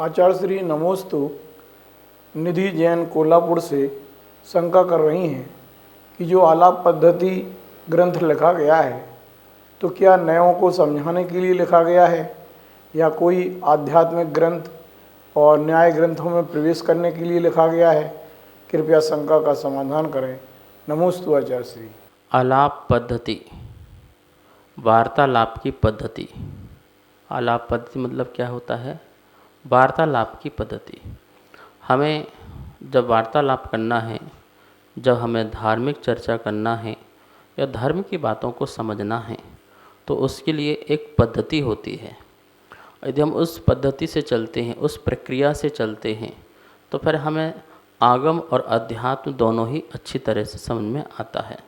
आचार्य श्री नमोस्तु निधि जैन कोल्हापुर से शंका कर रही हैं कि जो आलाप पद्धति ग्रंथ लिखा गया है तो क्या नयों को समझाने के लिए लिखा गया है या कोई आध्यात्मिक ग्रंथ और न्याय ग्रंथों में प्रवेश करने के लिए लिखा गया है। कृपया शंका का समाधान करें। नमोस्तु आचार्य श्री। आलाप पद्धति, वार्तालाप की पद्धति। आलाप पद्धति मतलब क्या होता है? वार्तालाप की पद्धति। हमें जब वार्तालाप करना है, जब हमें धार्मिक चर्चा करना है या धर्म की बातों को समझना है तो उसके लिए एक पद्धति होती है। यदि हम उस पद्धति से चलते हैं, उस प्रक्रिया से चलते हैं तो फिर हमें आगम और अध्यात्म दोनों ही अच्छी तरह से समझ में आता है।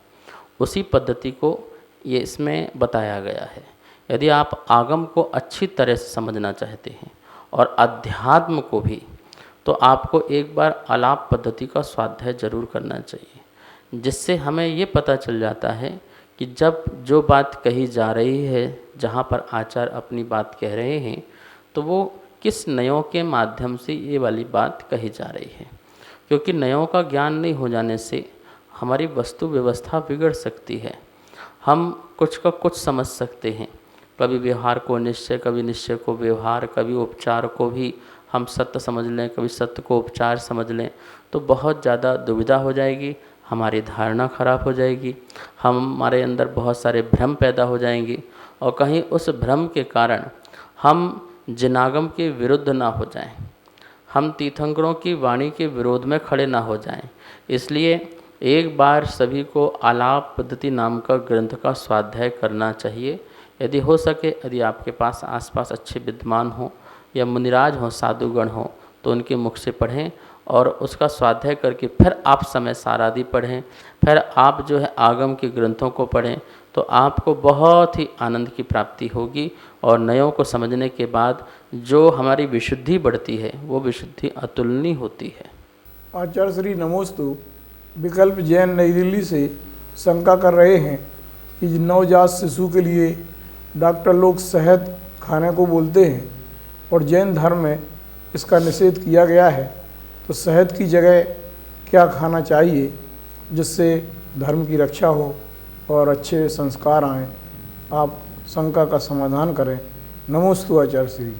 उसी पद्धति को ये इसमें बताया गया है। यदि आप आगम को अच्छी तरह से समझना चाहते हैं और अध्यात्म को भी, तो आपको एक बार आलाप पद्धति का स्वाध्याय जरूर करना चाहिए, जिससे हमें ये पता चल जाता है कि जब जो बात कही जा रही है, जहाँ पर आचार्य अपनी बात कह रहे हैं, तो वो किस नयों के माध्यम से ये वाली बात कही जा रही है। क्योंकि नयों का ज्ञान नहीं हो जाने से हमारी वस्तु व्यवस्था बिगड़ सकती है। हम कुछ का कुछ समझ सकते हैं, कभी व्यवहार को निश्चय, कभी निश्चय को व्यवहार, कभी उपचार को भी हम सत्य समझ लें, कभी सत्य को उपचार समझ लें, तो बहुत ज़्यादा दुविधा हो जाएगी, हमारी धारणा खराब हो जाएगी, हमारे अंदर बहुत सारे भ्रम पैदा हो जाएंगे और कहीं उस भ्रम के कारण हम जिनागम के विरुद्ध ना हो जाएं, हम तीर्थंकरों की वाणी के विरोध में खड़े ना हो जाएं। इसलिए एक बार सभी को आलाप पद्धति नाम का ग्रंथ का स्वाध्याय करना चाहिए। यदि हो सके, यदि आपके पास आसपास अच्छे विद्वान हों या मुनिराज हों, साधुगण हों, तो उनके मुख से पढ़ें और उसका स्वाध्याय करके फिर आप समय सारादि पढ़ें, फिर आप जो है आगम के ग्रंथों को पढ़ें, तो आपको बहुत ही आनंद की प्राप्ति होगी और नयों को समझने के बाद जो हमारी विशुद्धि बढ़ती है वो विशुद्धि अतुलनीय होती है। आचार्य श्री नमोस्तु विकल्प जैन नई दिल्ली से शंका कर रहे हैं कि नवजात शिशु के लिए डॉक्टर लोग शहद खाने को बोलते हैं और जैन धर्म में इसका निषेध किया गया है, तो शहद की जगह क्या खाना चाहिए जिससे धर्म की रक्षा हो और अच्छे संस्कार आएँ। आप शंका का समाधान करें। नमोस्तु आचार्य श्री।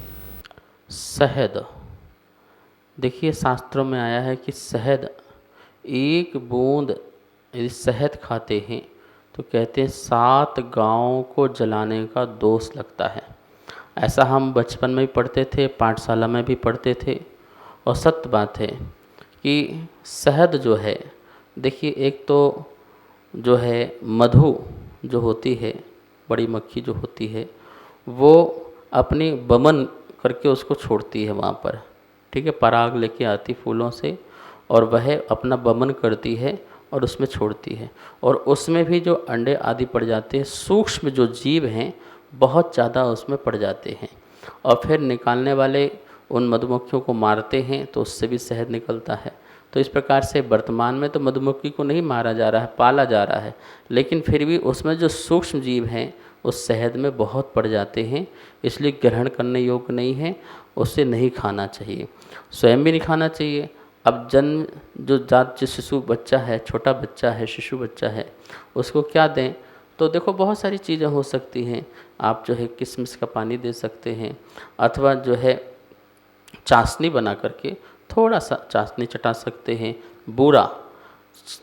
शहद, देखिए शास्त्रों में आया है कि शहद एक बूंद यदि शहद खाते हैं तो कहते हैं 7 गांवों को जलाने का दोष लगता है। ऐसा हम बचपन में भी पढ़ते थे, पाठशाला में भी पढ़ते थे और सत्य बात है कि शहद जो है, देखिए एक तो जो है मधु जो होती है, बड़ी मक्खी जो होती है, वो अपनी बमन करके उसको छोड़ती है वहाँ पर, ठीक है, पराग लेके आती फूलों से और वह अपना बमन करती है और उसमें छोड़ती है और उसमें भी जो अंडे आदि पड़ जाते हैं, सूक्ष्म जो जीव हैं बहुत ज़्यादा उसमें पड़ जाते हैं और फिर निकालने वाले उन मधुमक्खियों को मारते हैं तो उससे भी शहद निकलता है। तो इस प्रकार से वर्तमान में तो मधुमक्खी को नहीं मारा जा रहा है, पाला जा रहा है, लेकिन फिर भी उसमें जो सूक्ष्म जीव हैं उस शहद में बहुत पड़ जाते हैं, इसलिए ग्रहण करने योग्य नहीं है, उससे नहीं खाना चाहिए, स्वयं भी नहीं खाना चाहिए। अब जन्म जो शिशु बच्चा है, छोटा बच्चा है, शिशु बच्चा है, उसको क्या दें? तो देखो बहुत सारी चीज़ें हो सकती हैं। आप जो है किशमिश का पानी दे सकते हैं अथवा जो है चाशनी बना करके थोड़ा सा चाशनी चटा सकते हैं। बूरा,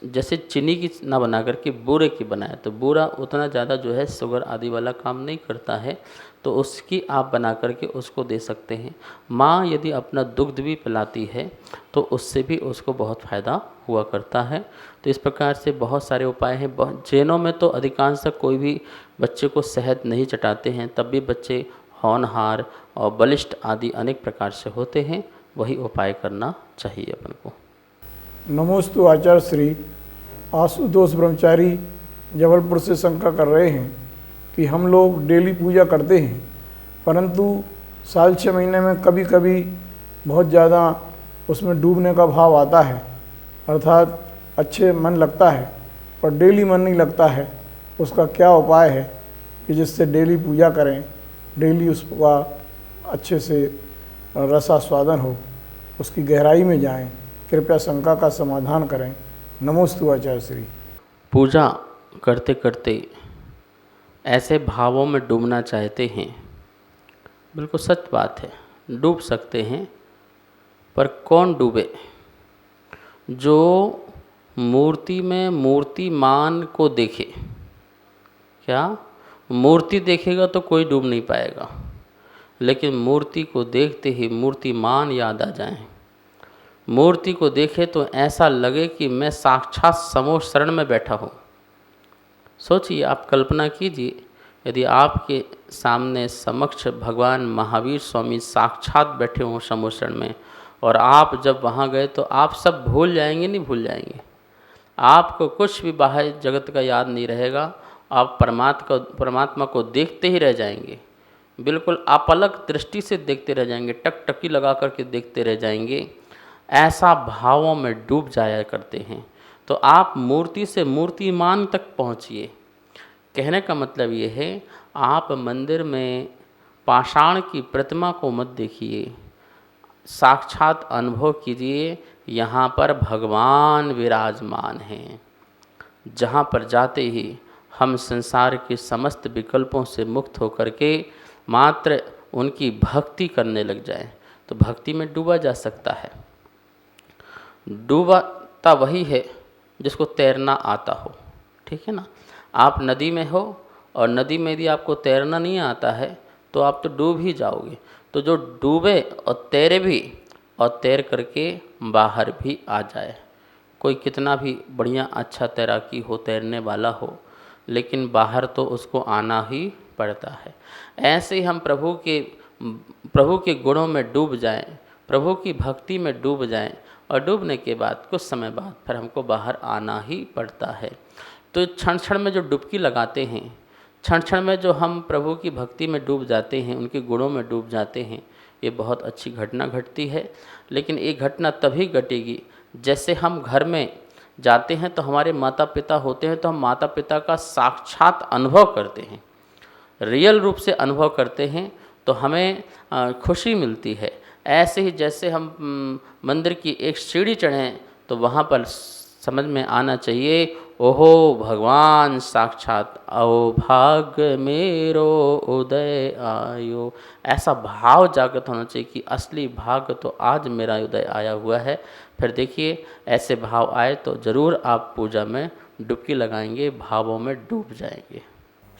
जैसे चीनी की ना बना करके बूरे की बनाए तो बूरा उतना ज़्यादा जो है शुगर आदि वाला काम नहीं करता है, तो उसकी आप बना करके उसको दे सकते हैं। माँ यदि अपना दुग्ध भी पिलाती है तो उससे भी उसको बहुत फ़ायदा हुआ करता है। तो इस प्रकार से बहुत सारे उपाय हैं। जैनों में तो अधिकांश कोई भी बच्चे को शहद नहीं चटाते हैं, तब भी बच्चे होनहार और बलिष्ठ आदि अनेक प्रकार से होते हैं, वही उपाय करना चाहिए अपन को। नमोस्तु आचार्य श्री। आशुतोष ब्रह्मचारी जबलपुर से शंका कर रहे हैं कि हम लोग डेली पूजा करते हैं, परंतु साल 6 महीने में कभी कभी बहुत ज़्यादा उसमें डूबने का भाव आता है, अर्थात अच्छे मन लगता है और डेली मन नहीं लगता है। उसका क्या उपाय है कि जिससे डेली पूजा करें, डेली उसका अच्छे से रसास्वादन हो, उसकी गहराई में जाएं। कृपया शंका का समाधान करें। नमोस्तु आचार्य श्री। पूजा करते करते ऐसे भावों में डूबना चाहते हैं, बिल्कुल सच बात है, डूब सकते हैं, पर कौन डूबे? जो मूर्ति में मूर्तिमान को देखे। क्या मूर्ति देखेगा तो कोई डूब नहीं पाएगा, लेकिन मूर्ति को देखते ही मूर्तिमान याद आ जाए। मूर्ति को देखे तो ऐसा लगे कि मैं साक्षात समोह शरण में बैठा हूँ। सोचिए, आप कल्पना कीजिए, यदि आपके सामने समक्ष भगवान महावीर स्वामी साक्षात बैठे हों समोह शरण में, और आप जब वहाँ गए तो आप सब भूल जाएंगे, नहीं भूल जाएंगे। आपको कुछ भी बाह्य जगत का याद नहीं रहेगा, आप परमात्मा को देखते ही रह जाएंगे, बिल्कुल अपलक दृष्टि से देखते रह जाएंगे, टकटकी लगा करके देखते रह जाएंगे। ऐसा भावों में डूब जाया करते हैं। तो आप मूर्ति से मूर्तिमान तक पहुँचिए। कहने का मतलब ये है, आप मंदिर में पाषाण की प्रतिमा को मत देखिए, साक्षात अनुभव कीजिए, यहाँ पर भगवान विराजमान हैं। जहाँ पर जाते ही हम संसार के समस्त विकल्पों से मुक्त होकर के मात्र उनकी भक्ति करने लग जाएं, तो भक्ति में डूबा जा सकता है। डूबाता वही है जिसको तैरना आता हो, ठीक है ना। आप नदी में हो और नदी में यदि आपको तैरना नहीं आता है तो आप तो डूब ही जाओगे। तो जो डूबे और तैरे भी, और तैर करके बाहर भी आ जाए। कोई कितना भी बढ़िया अच्छा तैराकी हो, तैरने वाला हो, लेकिन बाहर तो उसको आना ही पड़ता है। ऐसे ही हम प्रभु के गुणों में डूब जाएं, प्रभु की भक्ति में डूब जाएं, और डूबने के बाद कुछ समय बाद फिर हमको बाहर आना ही पड़ता है। तो क्षण क्षण में जो डुबकी लगाते हैं, क्षण क्षण में जो हम प्रभु की भक्ति में डूब जाते हैं, उनके गुणों में डूब जाते हैं, ये बहुत अच्छी घटना घटती है। लेकिन ये घटना तभी घटेगी जैसे हम घर में जाते हैं तो हमारे माता पिता होते हैं, तो हम माता पिता का साक्षात अनुभव करते हैं, रियल रूप से अनुभव करते हैं, तो हमें खुशी मिलती है। ऐसे ही जैसे हम मंदिर की एक सीढ़ी चढ़ें तो वहाँ पर समझ में आना चाहिए, ओहो भगवान साक्षात आओ भाग्य मेरो उदय आयो। ऐसा भाव जागृत होना चाहिए कि असली भाग्य तो आज मेरा उदय आया हुआ है। फिर देखिए, ऐसे भाव आए तो ज़रूर आप पूजा में डुबकी लगाएंगे, भावों में डूब जाएंगे।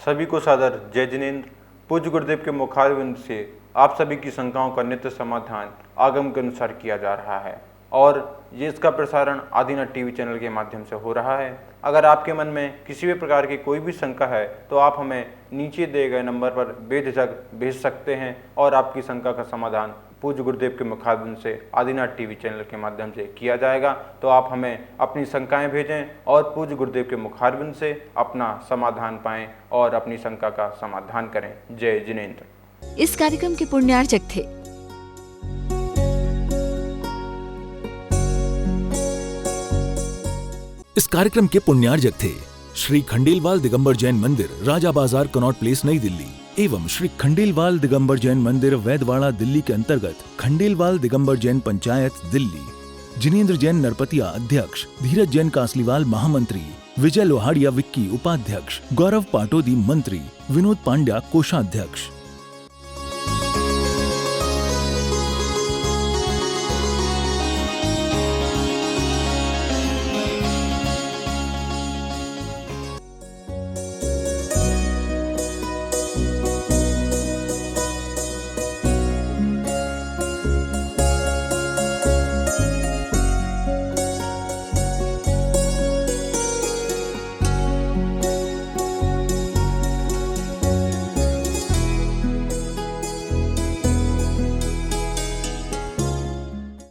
सभी को सादर जय जिनेंद्र। पूज्य गुरुदेव के मुखारविंद से आप सभी की शंकाओं का नित्य समाधान आगम के अनुसार किया जा रहा है, और ये इसका प्रसारण आदिनाथ टीवी चैनल के माध्यम से हो रहा है। अगर आपके मन में किसी भी प्रकार की कोई भी शंका है तो आप हमें नीचे दिए गए नंबर पर बेझिझक भेज सकते हैं, और आपकी शंका का समाधान पूज्य गुरुदेव के मुखारविंद से आदिनाथ टीवी चैनल के माध्यम से किया जाएगा। तो आप हमें अपनी शंकाएं भेजें और पूज्य गुरुदेव के मुखारविंद से अपना समाधान पाएं और अपनी शंका का समाधान करें। जय जिनेंद्र। इस कार्यक्रम के पुण्यार्चक थे इस कार्यक्रम के पुण्यार्चक थे श्री खंडेलवाल दिगंबर जैन मंदिर, राजा बाजार, कनॉट प्लेस, नई दिल्ली, एवं श्री खंडेलवाल दिगंबर जैन मंदिर, वैदवाड़ा, दिल्ली के अंतर्गत खंडेलवाल दिगंबर जैन पंचायत, दिल्ली। जिनेंद्र जैन नरपतिया अध्यक्ष, धीरज जैन कासलीवाल महामंत्री, विजय लोहाड़िया विक्की उपाध्यक्ष, गौरव पाटोदी मंत्री, विनोद पांड्या कोषाध्यक्ष।